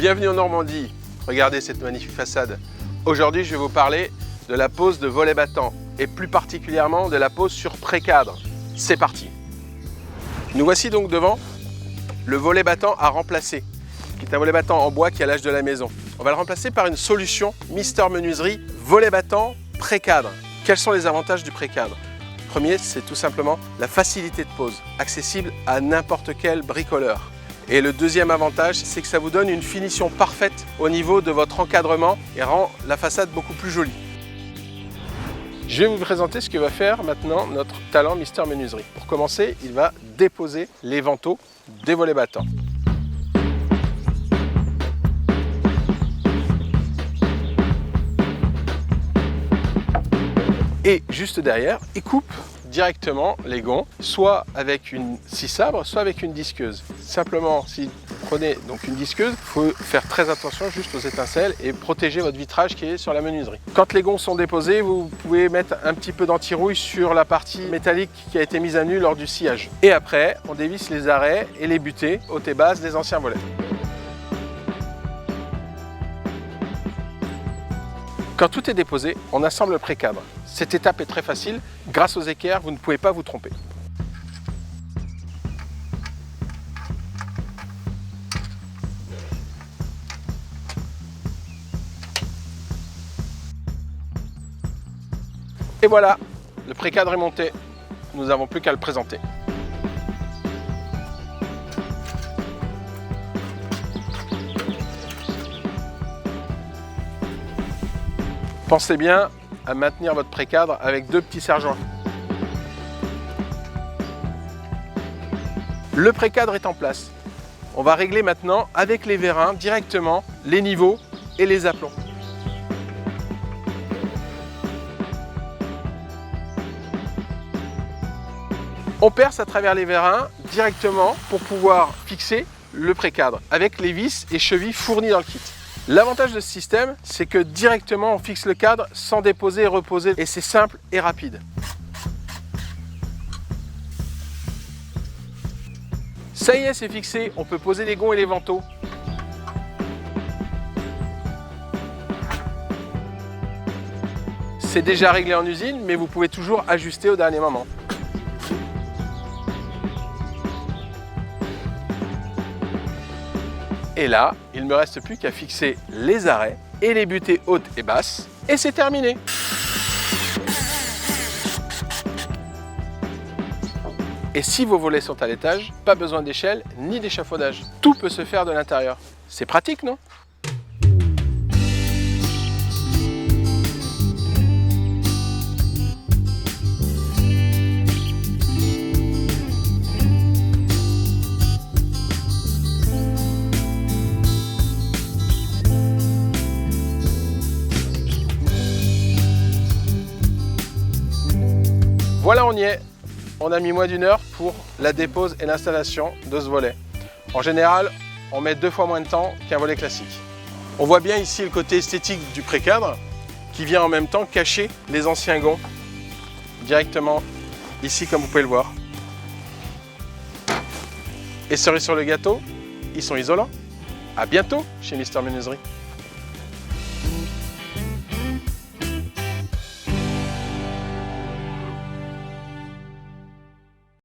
Bienvenue en Normandie. Regardez cette magnifique façade. Aujourd'hui, je vais vous parler de la pose de volet battant et plus particulièrement de la pose sur pré-cadre. C'est parti. Nous voici donc devant le volet battant à remplacer, qui est un volet battant en bois qui est à l'âge de la maison. On va le remplacer par une solution Mister Menuiserie volet battant pré-cadre. Quels sont les avantages du pré-cadre? Premier, c'est tout simplement la facilité de pose, accessible à n'importe quel bricoleur. Et le deuxième avantage, c'est que ça vous donne une finition parfaite au niveau de votre encadrement et rend la façade beaucoup plus jolie. Je vais vous présenter ce que va faire maintenant notre talent Mister Menuiserie. Pour commencer, il va déposer les vantaux des volets battants. Et juste derrière, il coupe directement les gonds, soit avec une scie sabre, soit avec une disqueuse. Simplement, si vous prenez donc une disqueuse, il faut faire très attention juste aux étincelles et protéger votre vitrage qui est sur la menuiserie. Quand les gonds sont déposés, vous pouvez mettre un petit peu d'anti-rouille sur la partie métallique qui a été mise à nu lors du sciage. Et après, on dévisse les arrêts et les butées haute et basse des anciens volets. Quand tout est déposé, on assemble le pré-cadre. Cette étape est très facile. Grâce aux équerres, vous ne pouvez pas vous tromper. Et voilà, le pré-cadre est monté. Nous n'avons plus qu'à le présenter. Pensez bien à maintenir votre pré-cadre avec deux petits serre-joints. Le pré-cadre est en place. On va régler maintenant avec les vérins directement les niveaux et les aplombs. On perce à travers les vérins directement pour pouvoir fixer le pré-cadre avec les vis et chevilles fournies dans le kit. L'avantage de ce système, c'est que directement on fixe le cadre sans déposer et reposer et c'est simple et rapide. Ça y est, c'est fixé, on peut poser les gonds et les vantaux. C'est déjà réglé en usine, mais vous pouvez toujours ajuster au dernier moment. Et là, il ne me reste plus qu'à fixer les arrêts et les butées hautes et basses. Et c'est terminé. Et si vos volets sont à l'étage, pas besoin d'échelle ni d'échafaudage. Tout peut se faire de l'intérieur. C'est pratique, non ? Voilà, on y est. On a mis moins d'une heure pour la dépose et l'installation de ce volet. En général, on met 2 fois moins de temps qu'un volet classique. On voit bien ici le côté esthétique du pré-cadre qui vient en même temps cacher les anciens gonds directement ici comme vous pouvez le voir. Et cerise sur le gâteau, ils sont isolants. À bientôt chez Mister Menuiserie.